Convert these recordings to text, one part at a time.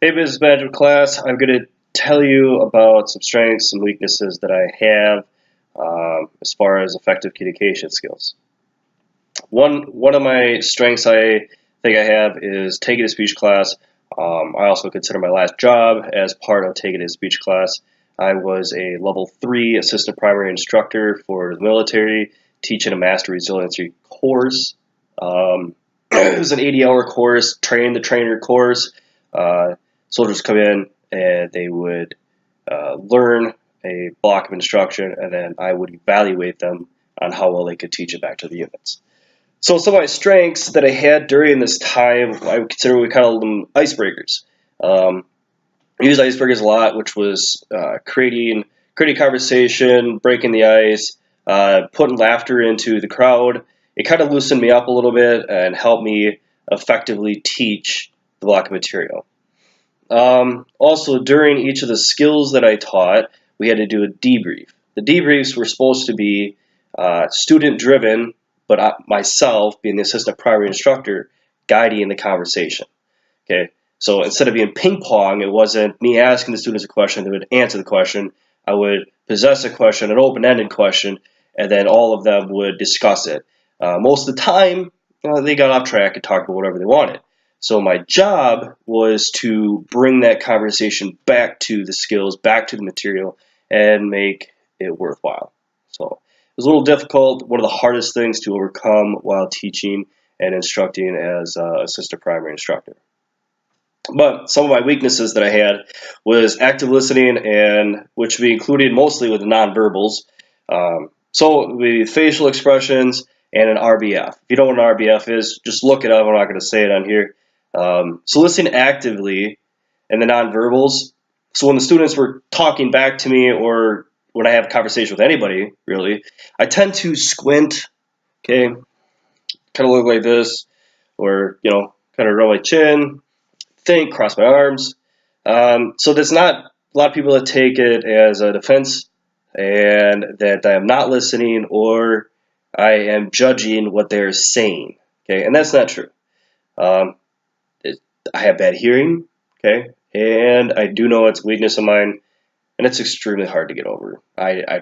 Hey, business management class. I'm going to tell you about some strengths and weaknesses that I have as far as effective communication skills. One of my strengths I think I have is taking a speech class. I also consider my last job as part of taking a speech class. I was a level 3 assistant primary instructor for the military, teaching a master resiliency course. It was an 80-hour course, train the trainer course. Soldiers come in and they would learn a block of instruction, and then I would evaluate them on how well they could teach it back to the units. So some of my strengths that I had during this time, I would consider we call them icebreakers. I used icebreakers a lot, which was creating conversation, breaking the ice, putting laughter into the crowd. It kind of loosened me up a little bit and helped me effectively teach the block of material. Also, during each of the skills that I taught, we had to do a debrief. The debriefs were supposed to be student-driven, but myself, being the assistant primary instructor, guiding the conversation. Okay, so instead of being ping pong, it wasn't me asking the students a question, they would answer the question. I would possess a question, an open-ended question, and then all of them would discuss it. Most of the time, they got off track and talked about whatever they wanted. So my job was to bring that conversation back to the skills, back to the material, and make it worthwhile. So it was a little difficult, one of the hardest things to overcome while teaching and instructing as assistant primary instructor. But some of my weaknesses that I had was active listening, and which we included mostly with the nonverbals. So the facial expressions and an RBF. If you don't know what an RBF is, just look it up. I'm not going to say it on here. So listening actively and the nonverbals. So when the students were talking back to me, or when I have a conversation with anybody, really, I tend to squint, okay, kind of look like this, or, kind of roll my chin, think, cross my arms. So there's not a lot of people that take it as a defense and that I am not listening or I am judging what they're saying, okay, and that's not true. I have bad hearing, okay, and I do know it's a weakness of mine, and it's extremely hard to get over. I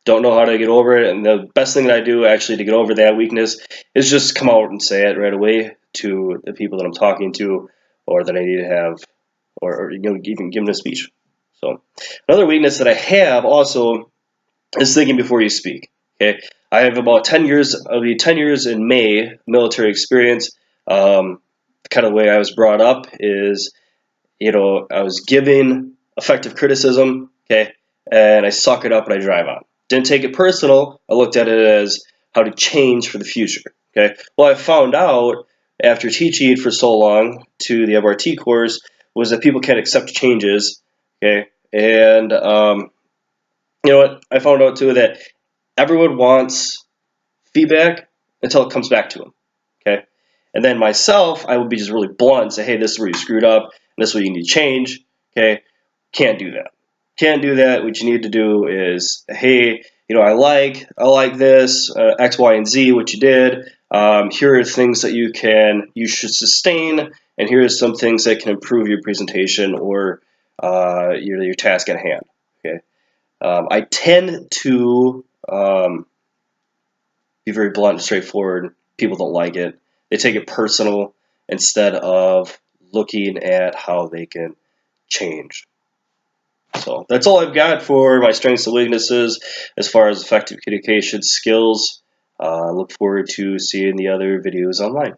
don't know how to get over it, and the best thing that I do actually to get over that weakness is just come out and say it right away to the people that I'm talking to, or that I need to have, or even give them a speech. So another weakness that I have also is thinking before you speak. Okay, I have about 10 years. I'll be 10 years in May military experience. Kind of the way I was brought up is, I was given effective criticism, okay, and I suck it up and I drive on. Didn't take it personal. I looked at it as how to change for the future, okay. Well, I found out after teaching for so long to the MRT course was that people can't accept changes, okay, and you know what? I found out too that everyone wants feedback until it comes back to them, okay. And then myself, I would be just really blunt and say, hey, this is where you screwed up, and this is what you need to change, okay? Can't do that. Can't do that. What you need to do is, hey, I like this, X, Y, and Z, what you did. Here are things that you should sustain, and here are some things that can improve your presentation or your task at hand, okay? I tend to be very blunt and straightforward. People don't like it. They take it personal instead of looking at how they can change. So that's all I've got for my strengths and weaknesses as far as effective communication skills. I look forward to seeing the other videos online.